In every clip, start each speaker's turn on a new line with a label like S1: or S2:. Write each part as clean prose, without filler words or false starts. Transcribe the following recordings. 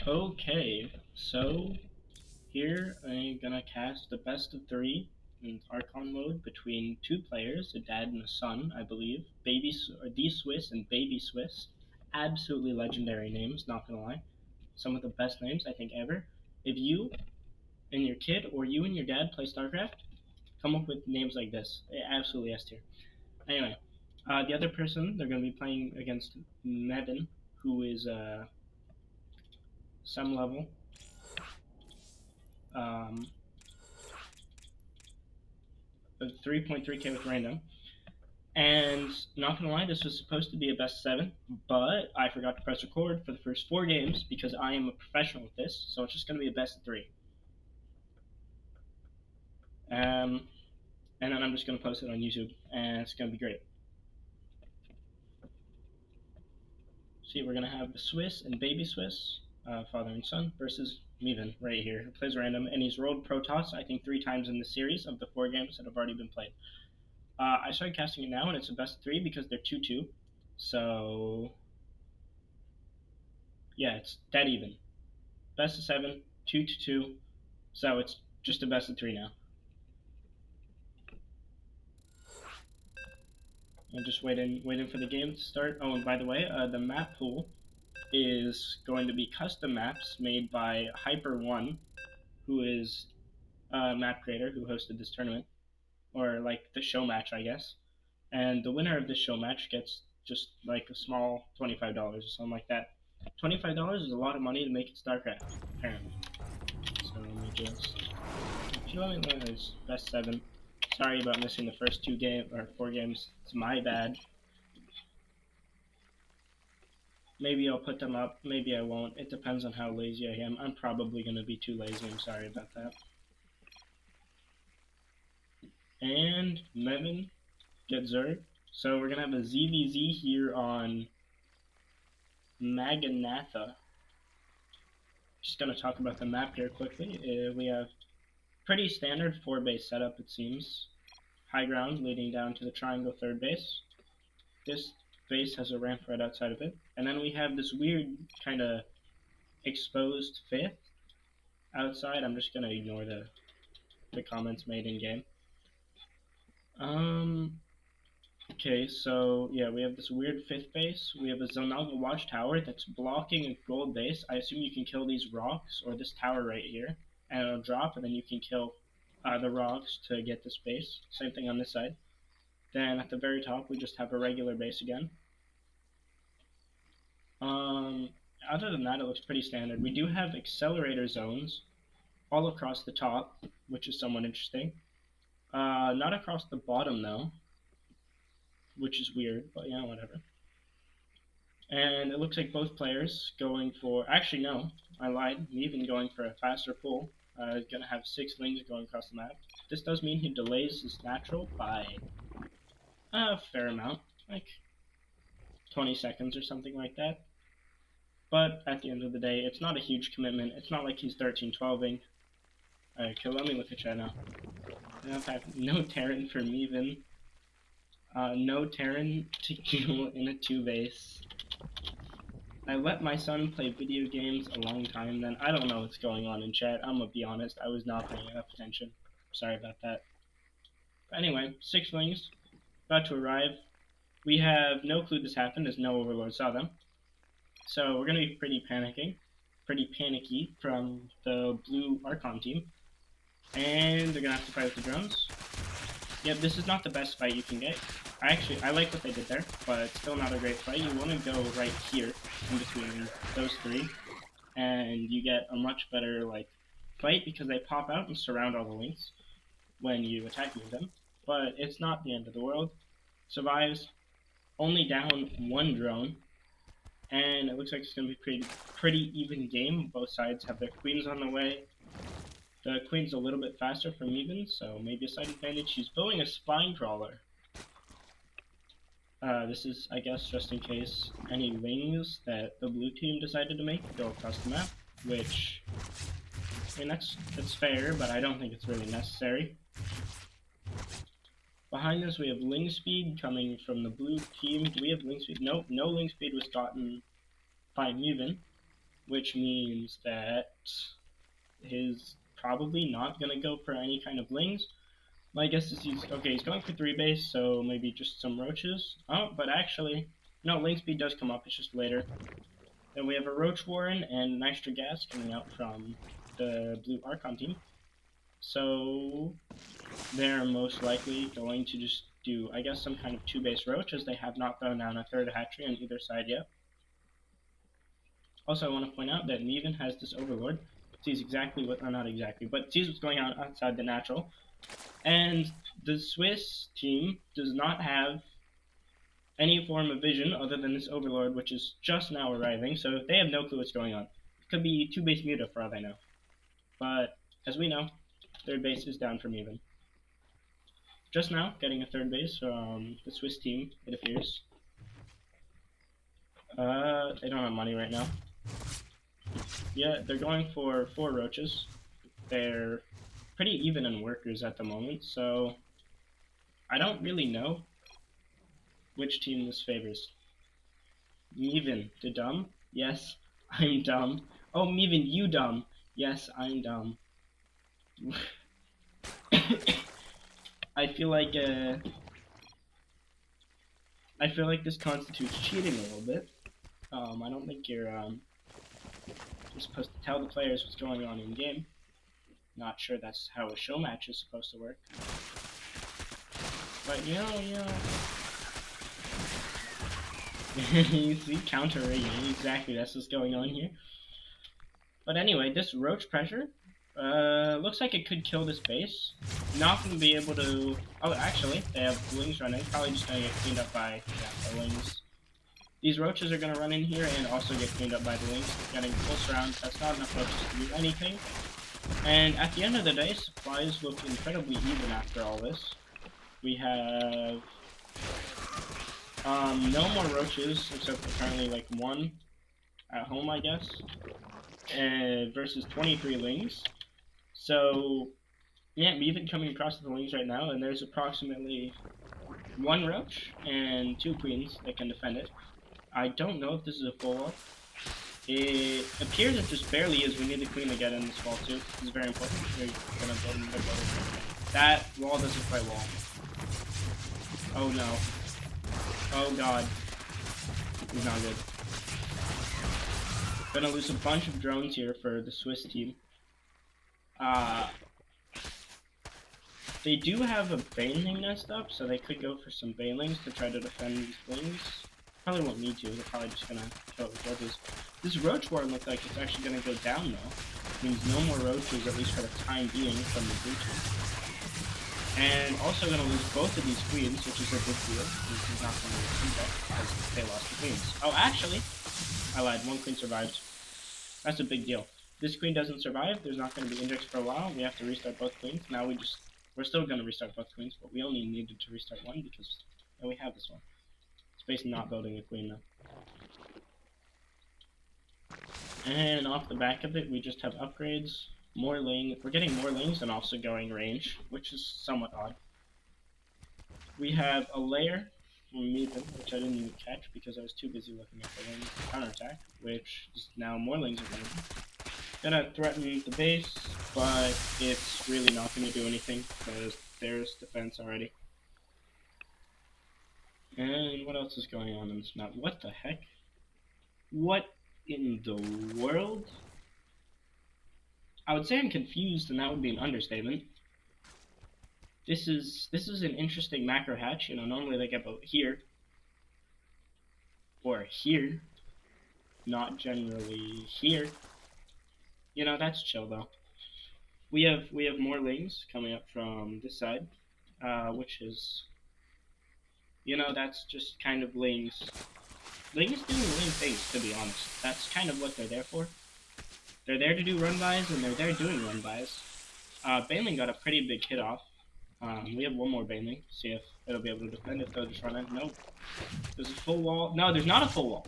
S1: Okay, so here I'm gonna cast the best of three in Archon mode between two players, a dad and a son, I believe. Or D Swiss and Baby Swiss. Absolutely legendary names, not gonna lie. Some of the best names I think ever. If you and your kid or you and your dad play StarCraft, come up with names like this. Absolutely S tier. Anyway, the other person they're gonna be playing against Meven, who is some level. Um, 3.3k with random. And not gonna lie, this was supposed to be a best 7, but I forgot to press record for the first 4 games because I am a professional at this, so it's just gonna be a best of 3. And then I'm just gonna post it on YouTube, and it's gonna be great. See, we're gonna have the Swiss and Baby Swiss, father and son, versus Meven right here, who plays random, and he's rolled Protoss, I think 3 times in the series of the 4 games that have already been played. I started casting it now, and it's a best of 3 because they're 2-2. So yeah, it's dead even. Best of 7, 2-2. So it's just a best of 3 now. I'm just waiting for the game to start. Oh, and by the way, the map pool is going to be custom maps made by Hyper1, who is a map creator who hosted this tournament, or like the show match, I guess. And the winner of this show match gets just like a small $25 or something like that. $25 is a lot of money to make it StarCraft, apparently. So let me just. If you let me know, it's best 7. Sorry about missing the first 4 games. It's my bad. Maybe I'll put them up, maybe I won't. It depends on how lazy I am. I'm probably going to be too lazy. I'm sorry about that. And Meven gets Zerg. So we're going to have a ZVZ here on Maganatha. Just going to talk about the map here quickly. We have pretty standard 4-base setup, it seems. High ground leading down to the triangle 3rd base. This base has a ramp right outside of it. And then we have this weird kind of exposed 5th outside. I'm just going to ignore the comments made in game. Okay, so yeah, we have this weird 5th base. We have a Zonaga watchtower that's blocking a gold base. I assume you can kill these rocks or this tower right here, and it'll drop, and then you can kill the rocks to get this base. Same thing on this side. Then at the very top, we just have a regular base again. Other than that, it looks pretty standard. We do have accelerator zones all across the top, which is somewhat interesting. Not across the bottom, though, which is weird, but yeah, whatever. And it looks like both players going for... Actually, no, I lied. Meven going for a faster pull. Going to have 6 lings going across the map. This does mean he delays his natural by a fair amount, like 20 seconds or something like that. But at the end of the day, it's not a huge commitment. It's not like he's 13-12ing. Alright, okay, let me look at chat now. No Terran for Meven. No Terran to kill in a 2-base. I let my son play video games a long time then. I don't know what's going on in chat. I'm gonna be honest, I was not paying enough attention. Sorry about that. But anyway, 6 lings about to arrive. We have no clue this happened as no Overlord saw them. So we're gonna be pretty panicky from the blue Archon team. And they're gonna have to fight with the drones. Yep, this is not the best fight you can get. I like what they did there, but it's still not a great fight. You want to go right here in between those 3, and you get a much better fight because they pop out and surround all the links when you attack them. But it's not the end of the world. Survives, only down 1 drone, and it looks like it's going to be pretty even game. Both sides have their queens on the way. The queen's a little bit faster from Meven, so maybe a side advantage. She's building a spine crawler. This is, I guess, just in case any wings that the blue team decided to make go across the map, which, I mean, that's fair, but I don't think it's really necessary. Behind us, we have Ling Speed coming from the blue team. Do we have Ling Speed? Nope, no Ling Speed was gotten by Meven, which means that he's probably not going to go for any kind of lings. My guess is he's going for 3 base, so maybe just some roaches. Oh, but actually, no, link speed does come up, it's just later. Then we have a Roach Warren and Nitro Gas coming out from the blue Archon team. So they're most likely going to just do, I guess, some kind of 2-base Roach, as they have not thrown down a 3rd hatchery on either side yet. Also, I want to point out that Meven has this Overlord, sees exactly what, or not exactly, but sees what's going on outside the natural. And the Swiss team does not have any form of vision other than this Overlord, which is just now arriving, so they have no clue what's going on. It could be 2-base Muta for all they know. But, as we know, 3rd base is down for Meven. Just now, getting a 3rd base from the Swiss team, it appears. They don't have money right now. Yeah, they're going for 4 roaches. They're pretty even in workers at the moment, so I don't really know which team this favors. Meven, the dumb? Yes, I'm dumb. Oh, Meven, you dumb? Yes, I'm dumb. I feel like this constitutes cheating a little bit. I don't think you're supposed to tell the players what's going on in game. Not sure that's how a show match is supposed to work. But you know. You see, counter-rating, exactly, that's what's going on here. But anyway, this Roach pressure, looks like it could kill this base. Not going to be able to... Oh, actually, they have wings running, probably just going to get cleaned up by the wings. These roaches are going to run in here and also get cleaned up by the wings, getting full surround. That's not enough roaches to do anything. And at the end of the day, supplies look incredibly even after all this. We have... no more roaches, except apparently like 1 at home, I guess, versus 23 lings. So, yeah, Meven coming across the lings right now, and there's approximately 1 roach and 2 queens that can defend it. I don't know if this is a full wall. It appears it just barely is. We need the queen to get in this wall too. This is very important. We're gonna build in the building. That wall doesn't quite wall. Oh no. Oh god. This is not good. Gonna lose a bunch of drones here for the Swiss team. They do have a Baneling nest up, so they could go for some Banelings to try to defend these wings. Probably won't need to, they're probably just gonna kill it with roaches. This Roach War looks like it's actually gonna go down though. It means no more roaches, at least for the time being, from the blue team. And also gonna lose both of these queens, which is a big deal. This is not gonna lose that because they lost the queens. Oh, actually, I lied, 1 queen survived. That's a big deal. This queen doesn't survive, there's not gonna be index for a while. We have to restart both queens. Now we're still gonna restart both queens, but we only needed to restart 1 because now we have this one. Space not building a queen now. And off the back of it, we just have upgrades. More ling. We're getting more lings and also going range, which is somewhat odd. We have a layer from Meven, which I didn't even catch because I was too busy looking at the lings counterattack, which is now more lings are gonna threaten the base, but it's really not gonna do anything because there's defense already. And what else is going on in this map? What the heck? What in the world? I would say I'm confused, and that would be an understatement. This is an interesting macro hatch. You know, normally they get about here or here, not generally here. You know, that's chill though. We have more lings coming up from this side, which is, you know, that's just kind of lings. Lings doing ling things, to be honest. That's kind of what they're there for. They're there to do run-bys, and they're there doing run-bys. Baneling got a pretty big hit off. We have 1 more Baneling. See if it'll be able to defend if they'll just run in. Nope. There's a full wall. No, there's not a full wall.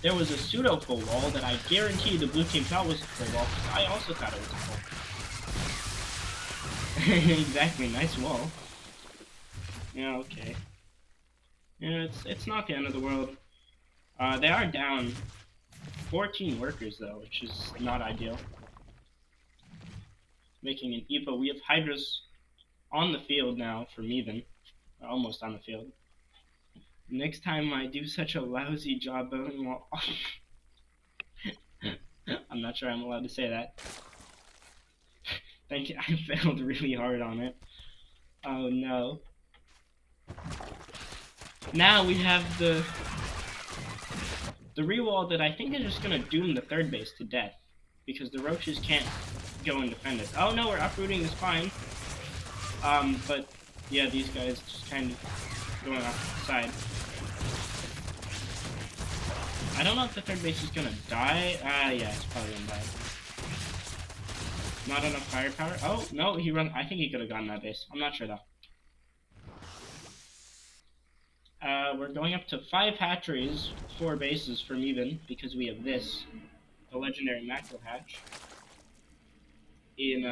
S1: There was a pseudo full wall that I guarantee the blue team thought was a full wall, because I also thought it was a full. Exactly, nice wall. Yeah, okay. Yeah, it's not the end of the world. They are down 14 workers though, which is not ideal. Making an Evo. We have Hydras on the field now for Meven. Almost on the field. Next time I do such a lousy job building wall. I'm not sure I'm allowed to say that. Thank you. I failed really hard on it. Oh no. Now we have the rewall that I think is just gonna doom the third base to death. Because the roaches can't go and defend it. Oh no, we're uprooting the spine. But yeah, these guys just kind of going off the side. I don't know if the third base is gonna die. Yeah, it's probably gonna die. Not enough firepower. Oh, no, he run. I think he could have gotten that base. I'm not sure though. We're going up to 5 hatcheries, 4 bases for Meven, because we have this, the legendary macro hatch. In,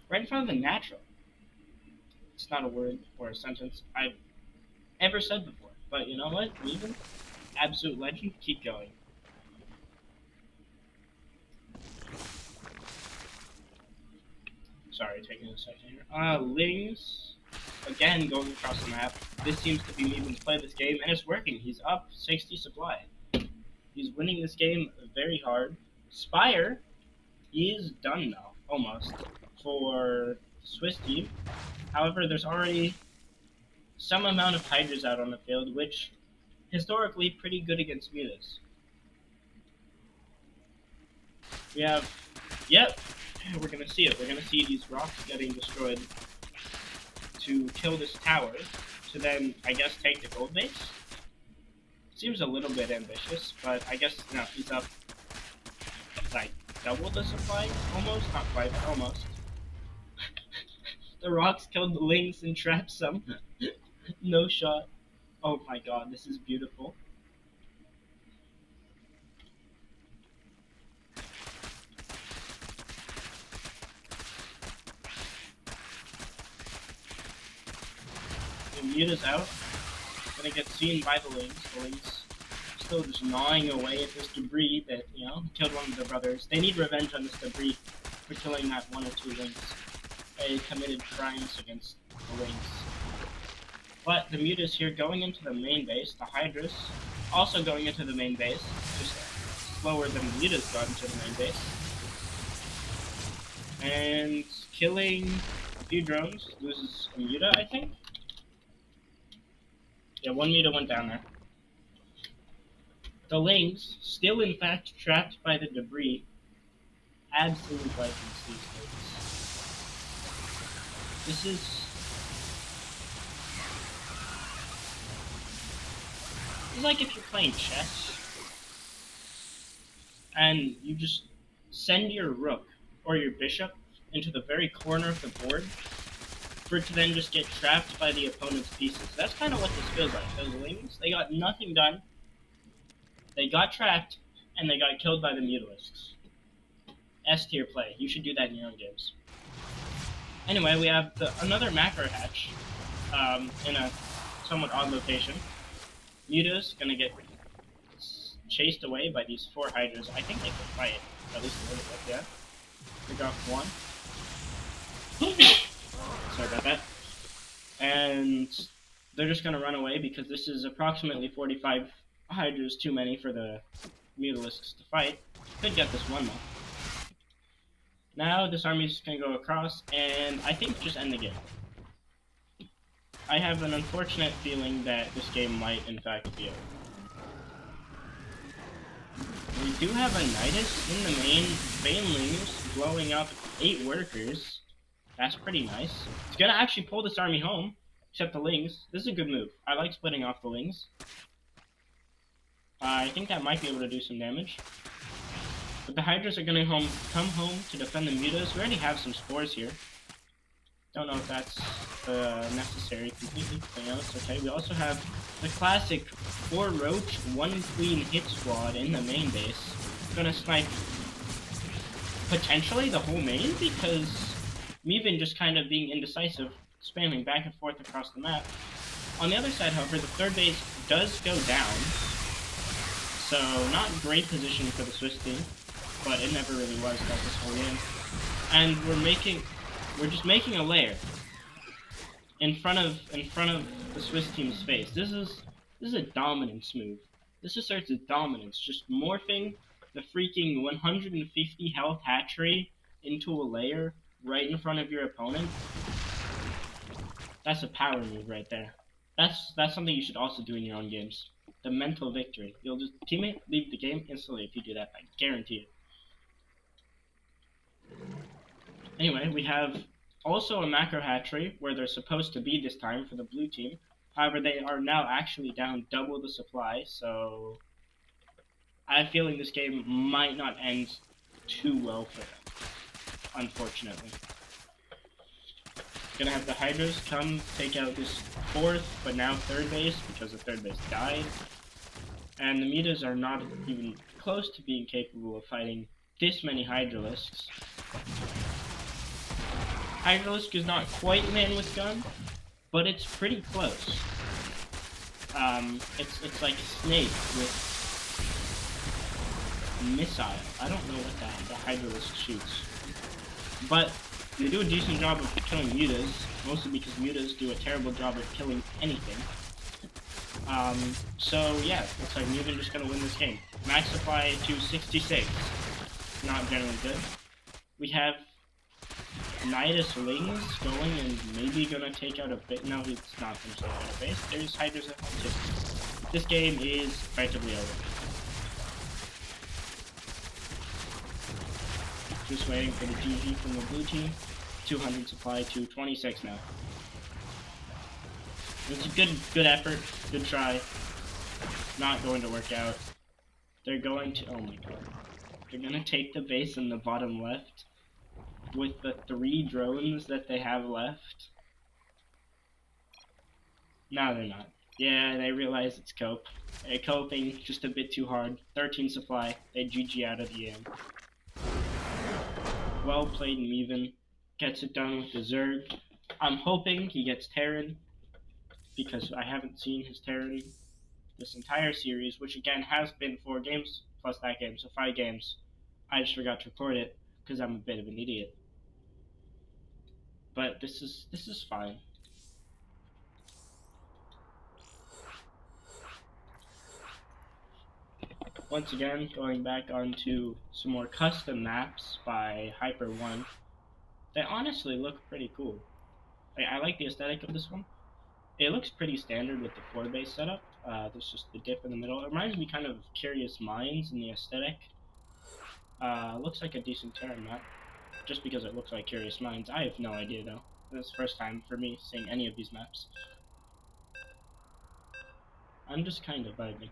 S1: right in front of the natural. It's not a word or a sentence I've ever said before. But you know what? Meven, absolute legend, keep going. Sorry, taking a second here. Lings, again going across the map. This seems to be Meven's play this game, and it's working. He's up 60 supply. He's winning this game very hard. Spire is done now, almost, for Swiss team. However, there's already some amount of Hydras out on the field, which historically pretty good against mutas. We have, yep, we're gonna see it. We're gonna see these rocks getting destroyed to kill this tower, to then, I guess, take the gold base. Seems a little bit ambitious, but I guess, no, he's up, like, double the supply? Almost? Not quite, but almost. The rocks killed the lings and trapped some. No shot. Oh my god, this is beautiful. The muta's out. Gonna get seen by the lings. The lings still just gnawing away at this debris that, you know, killed one of their brothers. They need revenge on this debris for killing that 1 or 2 lings. They committed crimes against the lings. But the mutas here going into the main base, the Hydras also going into the main base, just slower than the mutas got into the main base. And killing a few drones, loses a muta, I think? Yeah, 1 muta went down there. The lings, still in fact trapped by the debris, absolutely liking these things. This is... It's like if you're playing chess, and you just send your rook, or your bishop, into the very corner of the board, for it to then just get trapped by the opponent's pieces. That's kind of what this feels like. Those lings, they got nothing done, they got trapped, and they got killed by the mutalisks. S tier play. You should do that in your own games. Anyway, we have another macro hatch, in a somewhat odd location. Muta's gonna get chased away by these 4 Hydras. I think they can fight, at least a little bit, yeah. We got 1. Sorry about that. And they're just gonna run away because this is approximately 45 Hydras too many for the Mutalisks to fight. Could get this 1 though. Now this army's gonna go across and I think just end the game. I have an unfortunate feeling that this game might in fact be over. We do have a Nidus in the main Banelings blowing up 8 workers. That's pretty nice. It's gonna actually pull this army home, except the lings. This is a good move. I like splitting off the lings. I think that might be able to do some damage. But the Hydras are gonna come home to defend the mutas. We already have some spores here. Don't know if that's necessary completely, but you know, it's okay. We also have the classic 4 roach, 1 queen hit squad in the main base. Gonna snipe potentially the whole main because Meven just kind of being indecisive, spamming back and forth across the map. On the other side, however, the third base does go down. So, not great position for the Swiss team, but it never really was throughout this whole game. And we're just making a layer in front of the Swiss team's face. This is a dominance move. This asserts its dominance, just morphing the freaking 150 health hatchery into a layer right in front of your opponent. That's a power move right there. That's something you should also do in your own games. The mental victory. You'll just teammate leave the game instantly if you do that. I guarantee it. Anyway, we have also a macro hatchery where they're supposed to be this time for the blue team. However, they are now actually down double the supply, so I have a feeling this game might not end too well for them, unfortunately. Gonna have the Hydras come take out this fourth, but now third base, because the third base died. And the Mutas are not even close to being capable of fighting this many Hydralisks. Hydralisk is not quite man with gun, but it's pretty close. It's like a snake with missile. I don't know what the Hydralisk shoots. But they do a decent job of killing mutas, mostly because mutas do a terrible job of killing anything. So yeah, looks like Meven just gonna win this game. Max supply to 66. Not generally good. We have Nidus Lings going and maybe gonna take out a bit. No, he's not gonna take out a base. There's Hydras at home too. This game is effectively over. Just waiting for the GG from the blue team. 200 supply to 26 now. It's a good effort, good try. Not going to work out. They're going to, oh my god. They're gonna take the base in the bottom left with the 3 drones that they have left. No, they're not. Yeah, they realize it's cope. They're coping just a bit too hard. 13 supply. They GG out of the game. Well played, Meven. Gets it done with the Zerg. I'm hoping he gets Terran, because I haven't seen his Terran this entire series, which again has been 4 games plus that game, so 5 games. I just forgot to record it because I'm a bit of an idiot. But this is fine. Once again, going back onto some more custom maps by Hyper 1. They honestly look pretty cool. I like the aesthetic of this one. It looks pretty standard with the 4-base setup. There's just the dip in the middle. It reminds me kind of Curious Minds in the aesthetic. Looks like a decent Terran map, just because it looks like Curious Minds. I have no idea though. This is the first time for me seeing any of these maps. I'm just kind of vibing.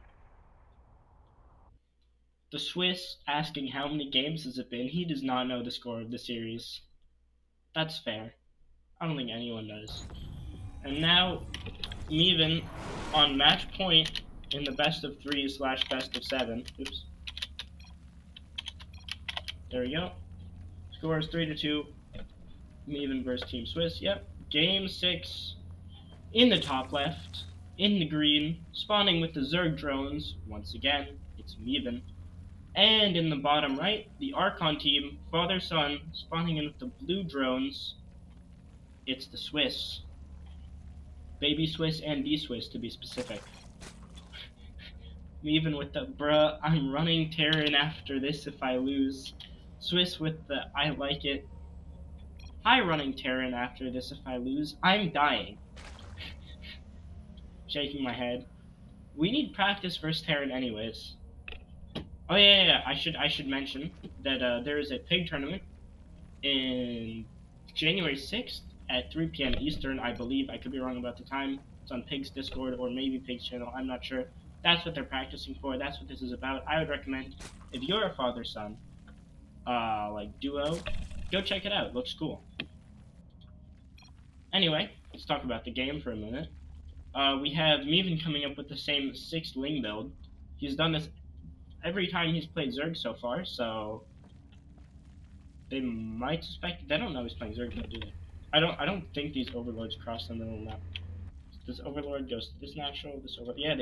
S1: The Swiss asking how many games has it been. He does not know the score of the series. That's fair. I don't think anyone does. And now, Meven on match point in the best of 3 / best of 7. Oops. There we go. Score is 3-2. Meven versus Team Swiss. Yep. Game 6. In the top left. In the green. Spawning with the Zerg drones. Once again, it's Meven. And in the bottom right, the Archon team, father-son, spawning in with the blue drones. It's the Swiss. Baby Swiss and D-Swiss, to be specific. Meven with the, bruh, I'm running Terran after this if I lose. Swiss with the, I like it. Hi, running Terran after this if I lose. I'm dying. Shaking my head. We need practice versus Terran anyways. Oh yeah. I should mention that there is a pig tournament in January 6th at 3 p.m. Eastern, I believe. I could be wrong about the time. It's on Pig's Discord or maybe Pig's channel. I'm not sure. That's what they're practicing for. That's what this is about. I would recommend, if you're a father-son, like duo, go check it out. It looks cool. Anyway, let's talk about the game for a minute. We have Meven coming up with the same 6 Ling build. He's done this every time he's played Zerg so far, so they might suspect. They don't know he's playing Zerg, though, do they? I don't think these overlords cross the middle of the map. This Overlord goes to this natural, this Overlord. Yeah,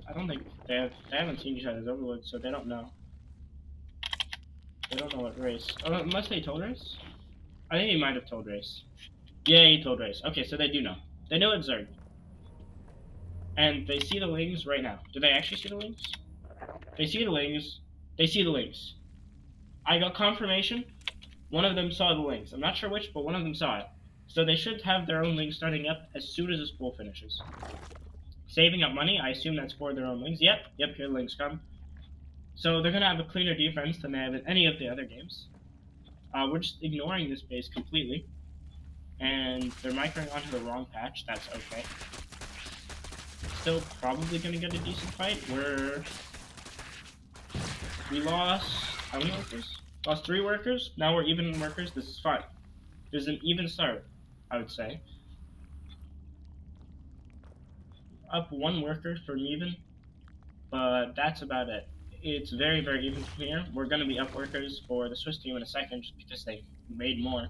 S1: I don't think they haven't seen each other's Overlords, so they don't know. They don't know what race. Oh, unless they told race? I think he might have told race. Yeah, he told race. Okay, so they do know. They know it's Zerg. And they see the lings right now. Do they actually see the lings? They see the lings. They see the lings. I got confirmation. One of them saw the lings. I'm not sure which, but one of them saw it. So they should have their own lings starting up as soon as this pool finishes. Saving up money, I assume that's for their own lings. Yep, here the lings come. So they're going to have a cleaner defense than they have in any of the other games. We're just ignoring this base completely. And they're microing onto the wrong patch. That's okay. Still probably going to get a decent fight. We lost how many workers? Lost 3 workers. Now we're even in workers. This is fine. There's an even start, I would say. Up 1 worker for Meven, but that's about it. It's very, very even from here. We're going to be up workers for the Swiss team in a second just because they made more.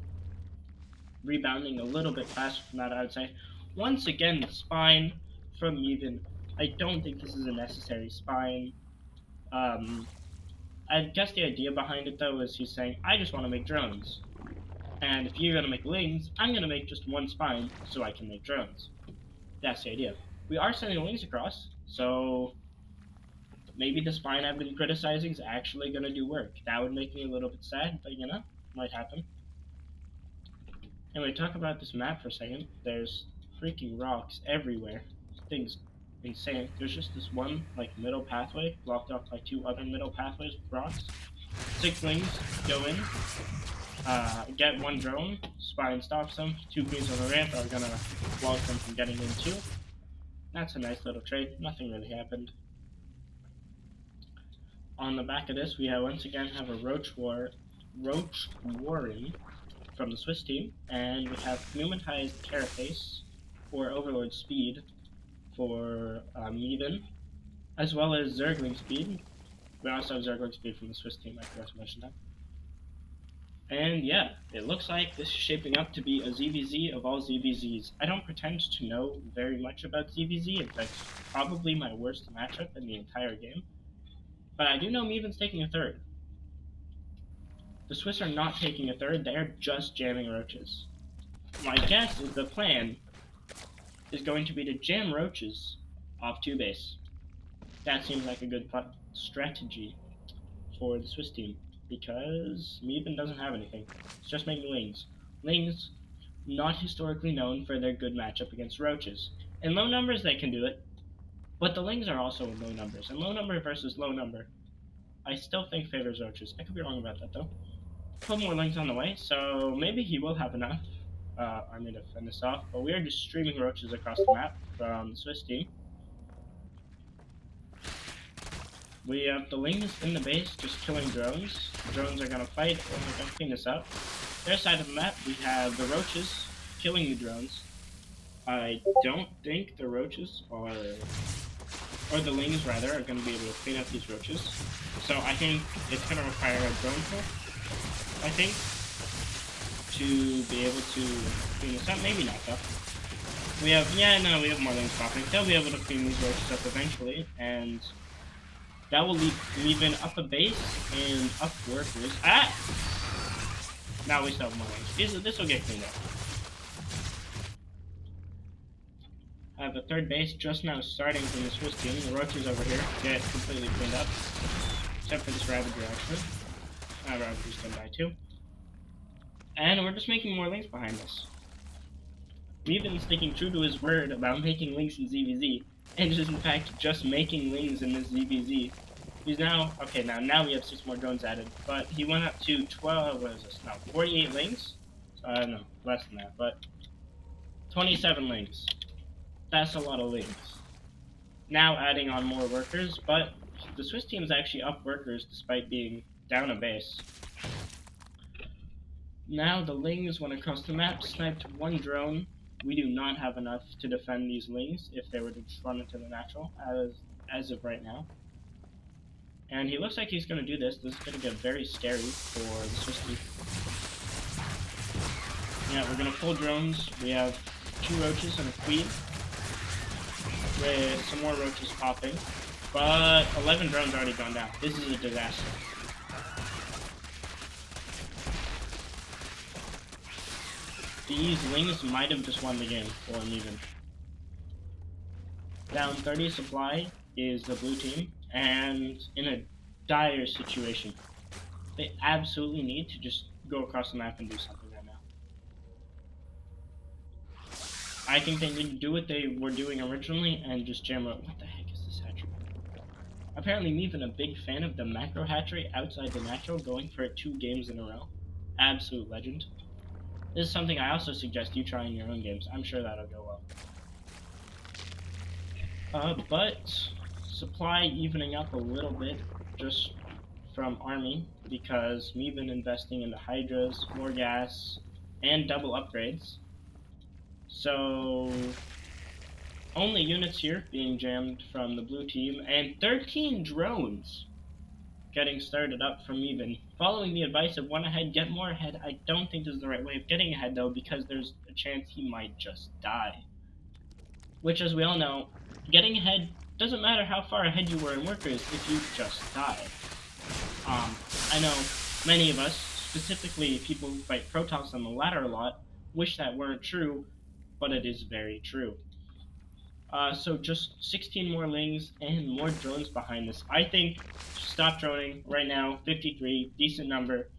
S1: Rebounding a little bit faster from that, I would say. Once again, the spine from Meven. I don't think this is a necessary spine. I guess the idea behind it, though, is he's saying, I just want to make drones. And if you're going to make lings, I'm going to make just 1 spine so I can make drones. That's the idea. We are sending lings across, so maybe the spine I've been criticizing is actually going to do work. That would make me a little bit sad, but you know, might happen. Anyway, talk about this map for a second. There's freaking rocks everywhere. This thing's insane. There's just this one, like, middle pathway, blocked off by 2 other middle pathways with rocks. 6 lings go in, get 1 drone, spine stops them, 2 queens on the ramp are gonna block them from getting in too. That's a nice little trade. Nothing really happened. On the back of this, we once again have a Roach Warren from the Swiss team, and we have pneumatized Carapace or Overlord Speed for Meven, as well as Zergling Speed. We also have Zergling Speed from the Swiss team, I forgot to mention that. And yeah, it looks like this is shaping up to be a ZVZ of all ZVZs. I don't pretend to know very much about ZVZ, in fact, it's probably my worst matchup in the entire game. But I do know Meven's taking a 3rd. The Swiss are not taking a 3rd, they're just jamming roaches. My guess is the plan is going to be to jam roaches off 2 base. That seems like a good strategy for the Swiss team, because Meven doesn't have anything. It's just making lings. Lings, not historically known for their good matchup against roaches. In low numbers, they can do it, but the lings are also in low numbers, and low number versus low number, I still think favors roaches. I could be wrong about that, though. Put more lings on the way, so maybe he will have enough army to fend this off, but we are just streaming roaches across the map from the Swiss team. We have the lings in the base just killing drones. The drones are gonna fight, and we're gonna clean this up. Their side of the map, we have the roaches killing the drones. I don't think the roaches are, or the lings rather, are gonna be able to clean up these roaches. So I think it's gonna require a drone kill, I think, to be able to clean this up. Maybe not though. We have more lings popping. They'll be able to clean these roaches up eventually, and that will leave Meven up a base and up workers. Now we still have more lings. This will get cleaned up. I have a 3rd base just now starting from the Swiss team. The roaches over here get completely cleaned up, except for this Ravager actually. Ravager's gonna die too. And we're just making more lings behind us. Meven's sticking true to his word about making lings in ZVZ, and is in fact just making lings in this ZVZ. He's now, okay, now we have 6 more drones added, but he went up to 48 lings? No, less than that, but 27 lings. That's a lot of lings. Now adding on more workers, but the Swiss team is actually up workers despite being down a base. Now the lings went across the map, sniped 1 drone. We do not have enough to defend these lings if they were to just run into the natural, as of right now. And he looks like he's going to do this. This is going to get very scary for the Swiss team. Yeah, we're going to pull drones. We have 2 roaches and a queen. with some more roaches popping. But 11 drones already gone down. This is a disaster. These lings might have just won the game for Meven. Down 30 supply is the blue team, and in a dire situation. They absolutely need to just go across the map and do something right now. I think they need to do what they were doing originally and just jam up. What the heck is this hatchery? Apparently Meven a big fan of the macro hatchery outside the natural, going for it 2 games in a row. Absolute legend. This is something I also suggest you try in your own games. I'm sure that'll go well. But supply evening up a little bit just from army because Meven investing in the hydras, more gas, and double upgrades. So only units here being jammed from the blue team, and 13 drones getting started up from Meven. Following the advice of 1 ahead, get more ahead. I don't think this is the right way of getting ahead though, because there's a chance he might just die. Which, as we all know, getting ahead doesn't matter how far ahead you were in workers if you just die. I know many of us, specifically people who fight Protoss on the ladder a lot, wish that weren't true, but it is very true. So just 16 more lings and more drones behind this. I think stop droning right now. 53, decent number.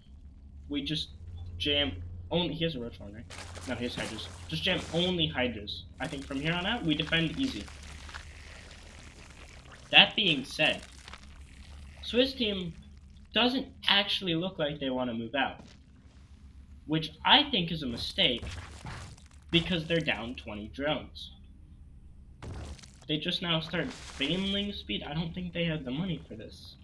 S1: We just jam only. He has a roach horn, right? No, he has hydras. Just jam only hydras. I think from here on out we defend easy. That being said, Swiss team doesn't actually look like they want to move out, which I think is a mistake because they're down 20 drones. They just now start baneling speed. I don't think they have the money for this.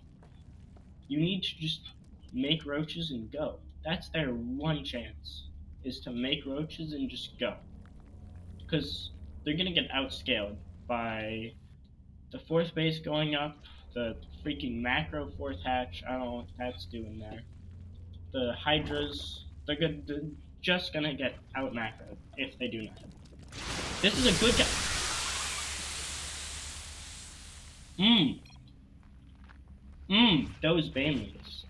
S1: You need to just make roaches and go. That's their one chance, is to make roaches and just go. Because they're going to get outscaled by the 4th base going up, the freaking macro 4th hatch. I don't know what that's doing there. The hydras, they're just going to get out macroed if they do nothing. This is a good guy. Those banelings.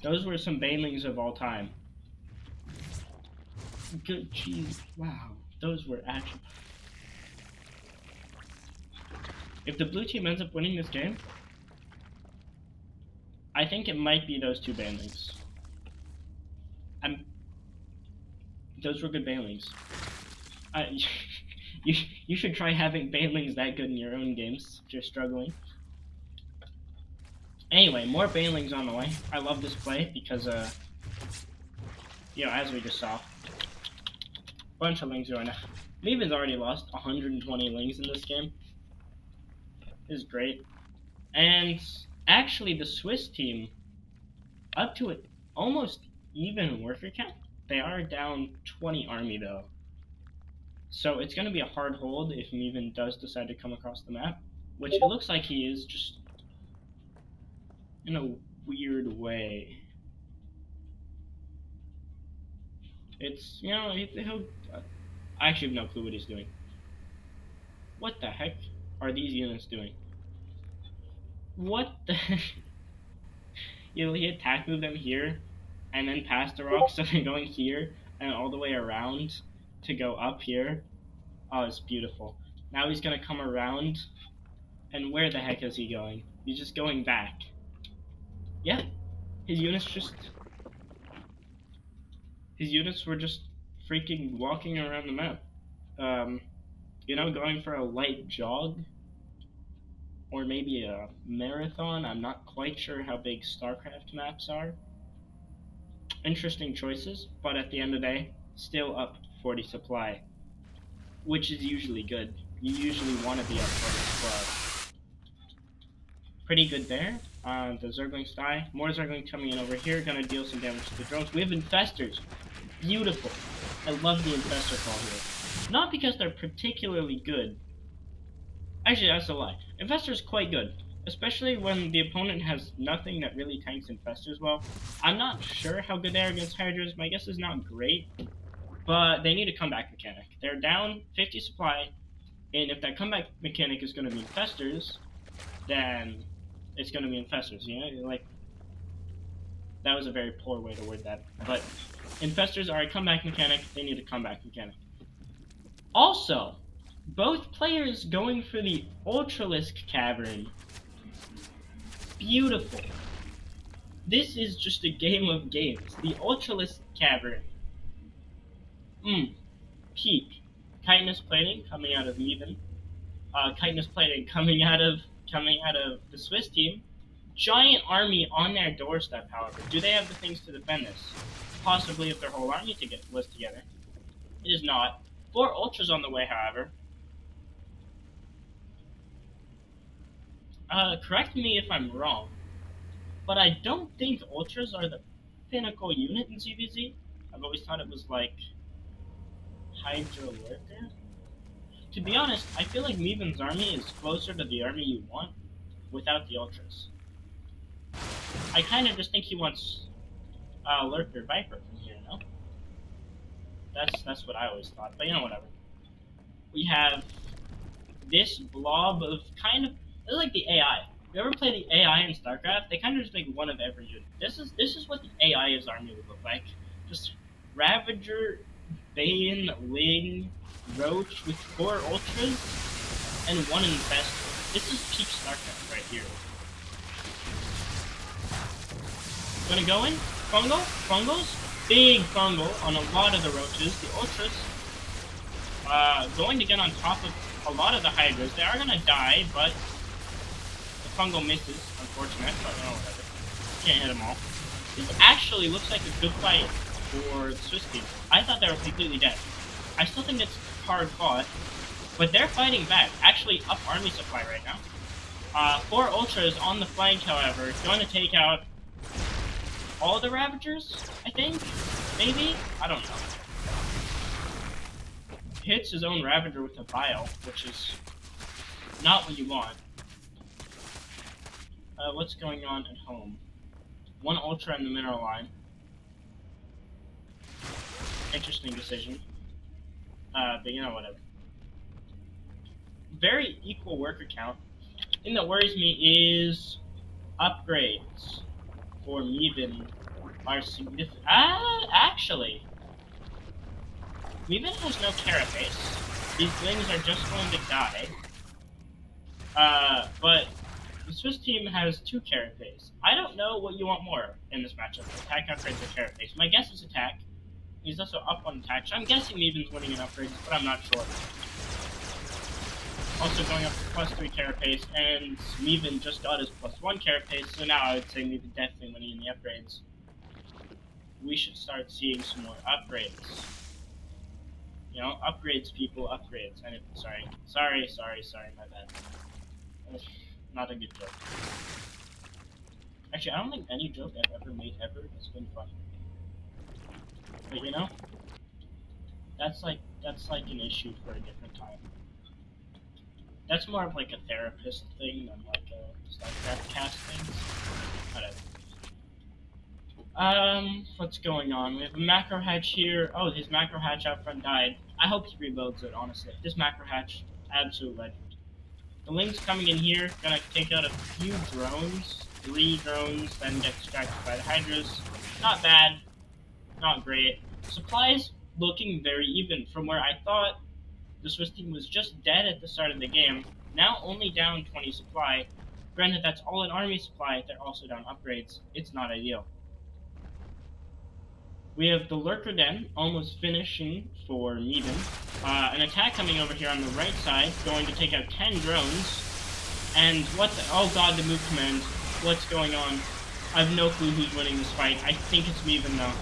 S1: Those were some banelings of all time. Good, jeez, wow. Those were actually... If the blue team ends up winning this game, I think it might be those 2 banelings. Those were good banelings. You should try having banelings that good in your own games if you're struggling. Anyway, more banelings on the way. I love this play because, you know, as we just saw, bunch of lings going down. Meven's already lost 120 lings in this game. This is great. And actually, the Swiss team, up to it almost even worker count. They are down 20 army though. So it's going to be a hard hold if Meven does decide to come across the map, which it looks like he is, just in a weird way. It's, you know, he'll... I actually have no clue what he's doing. What the heck are these units doing? What the heck? He attack move them here, and then past the rock, so they're going here, and all the way around to go up here. Oh, it's beautiful. Now he's gonna come around, and where the heck is he going? He's just going back. Yeah, his units were just freaking walking around the map. You know, going for a light jog, or maybe a marathon. I'm not quite sure how big StarCraft maps are. Interesting choices, but at the end of the day, still up 40 supply, which is usually good. You usually want to be up 40 supply. Pretty good there. The Zerglings die. More Zerglings coming in over here, gonna deal some damage to the drones. We have Infestors. Beautiful. I love the Infestor call here. Not because they're particularly good. Actually, that's a lie. Infestor's quite good, especially when the opponent has nothing that really tanks Infestors well. I'm not sure how good they are against Hydras. My guess is not great, but they need a comeback mechanic. They're down 50 supply. And if that comeback mechanic is going to be infestors, then it's going to be infestors, you know? Like, that was a very poor way to word that. But infestors are a comeback mechanic, they need a comeback mechanic. Also, both players going for the Ultralisk Cavern. Beautiful. This is just a game of games. The Ultralisk Cavern. Peak. Chitinous plating coming out of Meven. Chitinous plating coming out of the Swiss team. Giant army on their doorstep, however. Do they have the things to defend this? Possibly if their whole army was together. It is not. 4 ultras on the way, however. Correct me if I'm wrong, but I don't think ultras are the pinnacle unit in ZVZ. I've always thought it was like Hydra Lurker. To be honest, I feel like Meven's army is closer to the army you want without the ultras. I kind of just think he wants Lurker Viper from here, no? That's what I always thought, but you know, whatever. We have this blob of kind of, it's like the AI. If you ever play the AI in StarCraft, they kind of just make one of every unit. This is what the AI's army would look like. Just Ravager, Bane, Ling, Roach with 4 ultras and 1 infestor. This is peak StarCraft right here. Gonna go in? Fungals? Big fungal on a lot of the roaches. The ultras going to get on top of a lot of the hydras. They are gonna die, but the fungal misses. Unfortunate, but oh, whatever. Can't hit them all. This actually looks like a good fight for the Swiss team. I thought they were completely dead. I still think it's hard fought, but they're fighting back. Actually, up army supply right now. 4 ultras on the flank, however, going to take out all the Ravagers, I think? Maybe? I don't know. Hits his own Ravager with a Bile, which is not what you want. What's going on at home? 1 Ultra in the mineral line. Interesting decision. But you know, whatever. Very equal worker count. The thing that worries me is upgrades for Meven are significant. Actually, Meven has no carapace. These blings are just going to die. But the Swiss team has 2 carapace. I don't know what you want more in this matchup, attack upgrades or carapace. My guess is attack. He's also up on attack, so I'm guessing Meven's winning in upgrades, but I'm not sure. Also going up to +3 carapace, and Meven just got his +1 carapace, so now I would say Meven definitely winning in the upgrades. We should start seeing some more upgrades. You know, upgrades, people, upgrades. Sorry, my bad. Not a good joke. Actually, I don't think any joke I've ever made ever has been funny. But you know, that's like an issue for a different time. That's more of like a therapist thing than like a StarCraft cast thing. Whatever. What's going on? We have a macro hatch here. Oh, his macro hatch out front died. I hope he rebuilds it, honestly. This macro hatch, absolute legend. The Ling's coming in here, gonna take out a few drones. 3 drones, then get distracted by the Hydras. Not bad. Not great. Supplies looking very even from where I thought the Swiss team was just dead at the start of the game. Now only down 20 supply. Granted, that's all in army supply. They're also down upgrades. It's not ideal. We have the Lurker Den almost finishing for Meven. An attack coming over here on the right side, going to take out 10 drones. And what the... Oh god, the move command. What's going on? I have no clue who's winning this fight. I think it's Meven though.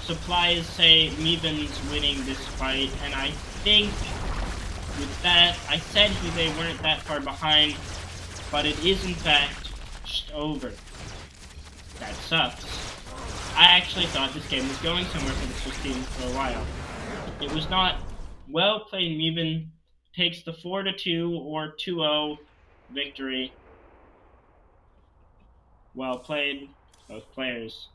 S1: Supplies say Meven's winning this fight, and I think with that, I said they weren't that far behind, but it is in fact just over. That sucks. I actually thought this game was going somewhere for the Swiss team for a while. It was not. Well played, Meven takes the 4-2 or 2-0 victory. Well played, both players.